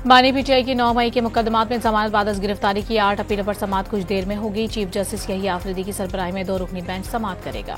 बानी पीटीआई की 9 मई के मुकदमात में जमानत बाद गिरफ्तारी की 8 अपीलों पर समाअत कुछ देर में होगी। चीफ जस्टिस यही आफरीदी की सरबराही में 2 रुकनी बेंच समाअत करेगा।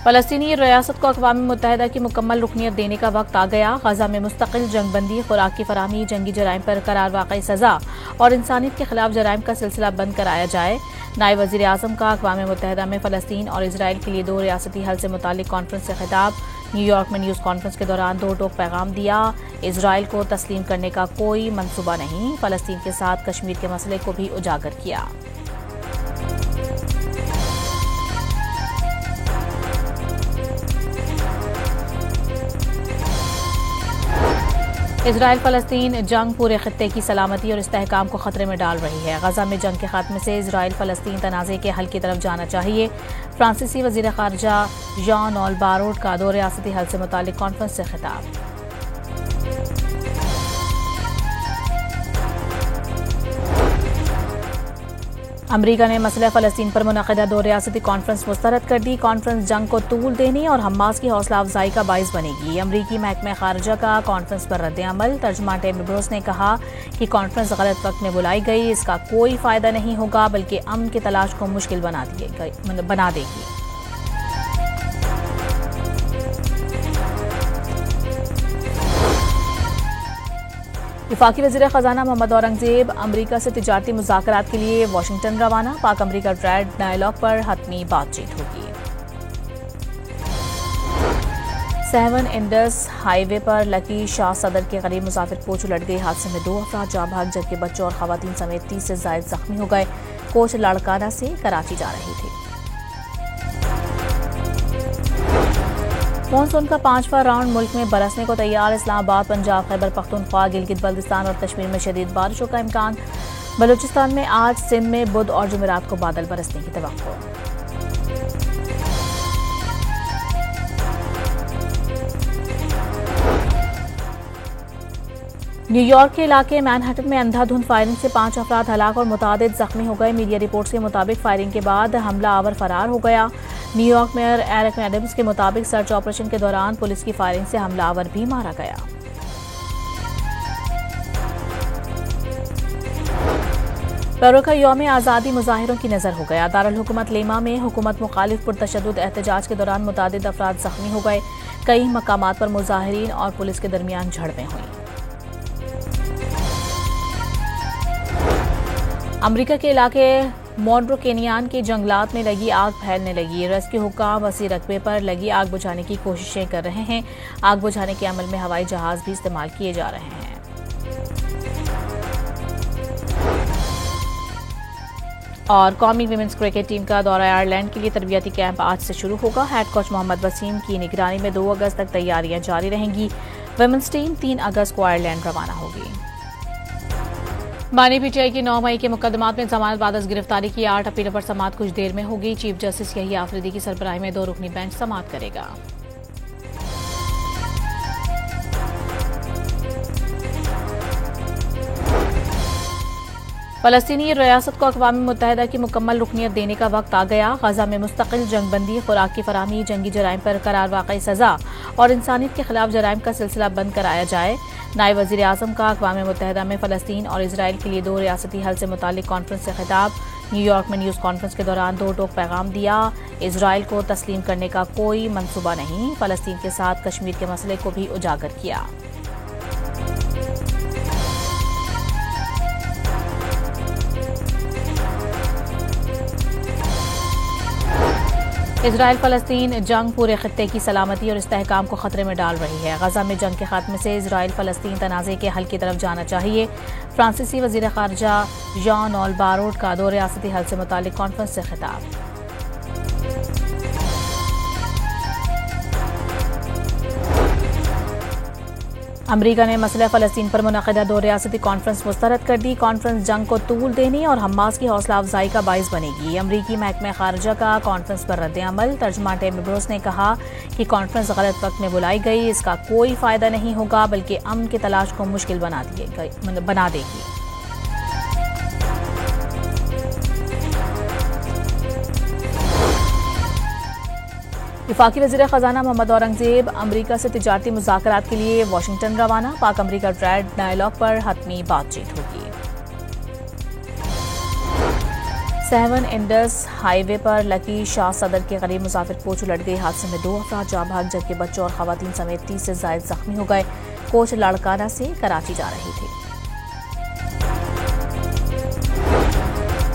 फलस्तीनी रियासत को अक़वाम मुत्तहिदा की मुकम्मल रुकनियत देने का वक्त आ गया। गजा में मुस्तकिल जंगबंदी, खुराक की फराहमी, जंगी जराइम पर करार वाक़ई सजा और इंसानियत के खिलाफ जराइम का सिलसिला बंद कराया जाए। नायब वज़ीर आज़म का अक़वाम मुत्तहिदा में फ़लस्तीन और इसराइल के लिए 2 रियासती हल से मुतालिक कॉन्फ्रेंस से खिताब। न्यूयॉर्क में न्यूज़ कॉन्फ्रेंस के दौरान 2 टोक पैगाम दिया। इसराइल को तस्लीम करने का कोई मनसूबा नहीं। फ़लस्तीन के साथ कश्मीर के मसले को भी उजागर किया। इसराइल फ़लस्तीन जंग पूरे खित्ते की सलामती और इस्तेहकाम को खतरे में डाल रही है। गजा में जंग के खात्मे से इसराइल फ़लस्तीन तनाज़े के हल की तरफ जाना चाहिए। फ्रांसीसी वज़ीर ख़ारजा जॉन-नॉल बारोट का 2 रियासती हल से मुतालिक कॉन्फ्रेंस से खिताब। अमरीका ने मसला फ़लस्तीन पर मुनक़िदा 2 रियासती कॉन्फ्रेंस मुस्तरद कर दी। कॉन्फ्रेंस जंग को तूल देने और हमास की हौसला अफजाई का बाइस बनेगी। अमरीकी महकमे खारजा का कॉन्फ्रेंस पर रद्द-ए-अमल। तर्जुमान टेम ब्रोस ने कहा कि कॉन्फ्रेंस गलत वक्त में बुलाई गई, इसका कोई फ़ायदा नहीं होगा बल्कि अमन की तलाश को मुश्किल बना देगी। वफाकी वज़ीर ख़जाना मोहम्मद औरंगज़ेब अमरीका से तिजारती मुज़ाकरात के लिए वाशिंगटन रवाना। पाक अमरीका ट्रेड डायलॉग पर हतमी बातचीत होगी। 7 इंडस हाईवे पर लकी शाह सदर के करीब मुसाफिर कोच उलट गई। हादसे में 2 अफराद जाँ भाग जबकि बच्चों और खवातीन समेत 30 से ज़ायद जख्मी हो गए। कोच लाड़काना से कराची जा रही थी। मानसून का 5वां राउंड मुल्क में बरसने को तैयार। इस्लामाबाद, पंजाब, खैबर पख्तूनख्वा, गिलगित बल्तिस्तान और कश्मीर में शदीद बारिशों का इम्कान। बलूचिस्तान में आज, सिंध में बुध और जुमेरात को बादल बरसने की तवक्को। न्यूयॉर्क के इलाके मैनहट्टन में अंधाधुंध फायरिंग से 5 अफराद हलाक और मुतादिद जख्मी हो गए। मीडिया रिपोर्ट्स के मुताबिक फायरिंग के बाद हमला आवर फरार हो गया। न्यूयॉर्क मेयर एरिक एडम्स के मुताबिक सर्च ऑपरेशन के दौरान पुलिस की फायरिंग से हमलावर भी मारा गया। पेरू का यौम आज़ादी मुजाहिरों की नजर हो गया। दारुल हुकूमत लेमा में हुकूमत मुखालिफ पुरतशद्दुद एहतजाज के दौरान मुतादिद अफराद जख्मी हो गए। कई मकामात पर मुजाहिरीन और पुलिस के दरमियान झड़पें हुई। अमरीका के इलाके मॉन्ट्रो केनियान के जंगलात में लगी आग फैलने लगी। रेस्क्यू हुक्काम वसी रकबे पर लगी आग बुझाने की कोशिशें कर रहे हैं। आग बुझाने के अमल में हवाई जहाज भी इस्तेमाल किए जा रहे हैं। और कौमी विमेंस क्रिकेट टीम का दौरा आयरलैंड के लिए तरबियती कैंप आज से शुरू होगा। हेड कोच मोहम्मद वसीम की निगरानी में 2 अगस्त तक तैयारियां जारी रहेंगी। विमेंस टीम 3 अगस्त को आयरलैंड रवाना होगी। बानी पीटीआई की 9 मई के मुकदमात में जमानत बाद गिरफ्तारी की 8 अपीलों पर समाअत कुछ देर में होगी। चीफ जस्टिस यही आफरीदी की सरबराही में 2 रुकनी बेंच समाअत करेगा। फलस्तीनी रियासत को अक़वाम मुत्तहिदा की मुकम्मल रुकनियत देने का वक्त आ गया। गजा में मुस्तकिल जंगबंदी, खुराक की फराहमी, जंगी जराइम पर करार वाक़ई सजा और इंसानियत के खिलाफ जराइम का सिलसिला बंद कराया जाए। नायब वज़ीर आज़म का अक़वाम मुत्तहिदा में फ़लस्तीन और इसराइल के लिए 2 रियासती हल से मुतालिक कॉन्फ्रेंस से खिताब। न्यूयॉर्क में न्यूज़ कॉन्फ्रेंस के दौरान 2 टोक पैगाम दिया। इसराइल को तस्लीम करने का कोई मनसूबा नहीं। फ़लस्तीन के साथ कश्मीर के मसले को भी उजागर किया। इसराइल फ़लस्तीन जंग पूरे खित्ते की सलामती और इस्तेहकाम को खतरे में डाल रही है। गजा में जंग के खात्मे से इसराइल फ़लस्तीन तनाज़े के हल की तरफ जाना चाहिए। फ्रांसीसी वज़ीर ख़ारजा जॉन-नॉल बारोट का 2 रियासती हल से मुतालिक कॉन्फ्रेंस से खिताब। अमरीका ने मसला फ़लस्तीन पर मुनक़िदा 2 रियासती कॉन्फ्रेंस मुस्तरद कर दी। कॉन्फ्रेंस जंग को तूल देने और हमास की हौसला अफजाई का बाइस बनेगी। अमरीकी महकमे खारजा का कॉन्फ्रेंस पर रद्द-ए-अमल। तर्जुमान टेम ब्रोस ने कहा कि कॉन्फ्रेंस गलत वक्त में बुलाई गई, इसका कोई फ़ायदा नहीं होगा बल्कि अमन की तलाश को मुश्किल बना देगी। वफाकी वज़ीर ख़जाना मोहम्मद औरंगज़ेब अमरीका से तिजारती मुज़ाकरात के लिए वाशिंगटन रवाना। पाक अमरीका ट्रेड डायलॉग पर हतमी बातचीत होगी। 7 इंडस हाईवे पर लकी शाह सदर के करीब मुसाफिर कोच उलट गई। हादसे में 2 अफराद जाँ भाग जबकि बच्चों और खवातीन समेत 30 से ज़ायद जख्मी हो गए। कोच लाड़काना से कराची जा रही थी।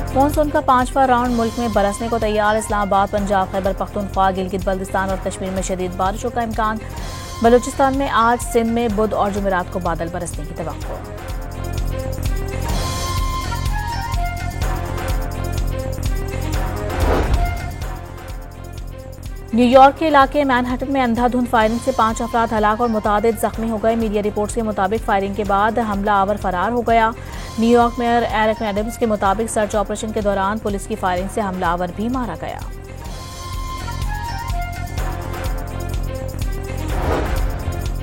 मानसून का 5वां राउंड मुल्क में बरसने को तैयार। इस्लामाबाद, पंजाब, खैबर पख्तूनख्वा, गिलगित बल्तिस्तान और कश्मीर में शदीद बारिशों का इम्कान। बलूचिस्तान में आज, सिंध में बुध और जुमेरात को बादल बरसने की तवक्को। न्यूयॉर्क के इलाके मैनहट्टन में अंधाधुंध फायरिंग से 5 अफराद हलाक और मुतादिद जख्मी हो गए। मीडिया रिपोर्ट्स के मुताबिक फायरिंग के बाद हमला आवर फरार हो गया। न्यूयॉर्क मेयर एरिक एडम्स के मुताबिक सर्च ऑपरेशन के दौरान पुलिस की फायरिंग से हमलावर भी मारा गया।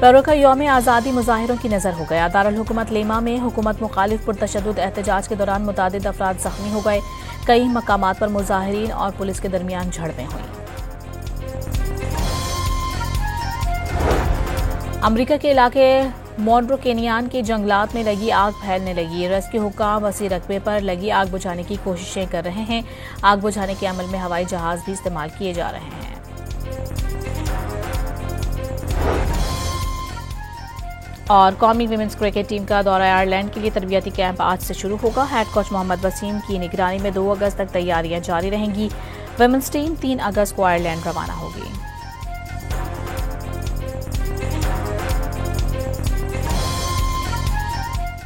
पर्व का यौम आज़ादी मुजाहिरों की नजर हो गया। दारुल हुकूमत लेमा में हुकूमत मुखालिफ पुरतशद्दुद एहतजाज के दौरान मुतादिद अफराद जख्मी हो गए। कई मकामात पर मुजाहिरीन और पुलिस के दरमियान झड़पें हुई। अमरीका के इलाके मॉन्ट्रो केनियान के जंगलात में लगी आग फैलने लगी। रेस्क्यू हुक्काम वसी रकबे पर लगी आग बुझाने की कोशिशें कर रहे हैं। आग बुझाने के अमल में हवाई जहाज भी इस्तेमाल किए जा रहे हैं। और कौमी विमेंस क्रिकेट टीम का दौरा आयरलैंड के लिए तरबियती कैंप आज से शुरू होगा। हेड कोच मोहम्मद वसीम की निगरानी में 2 अगस्त तक तैयारियां जारी रहेंगी। विमेंस टीम 3 अगस्त को आयरलैंड रवाना होगी।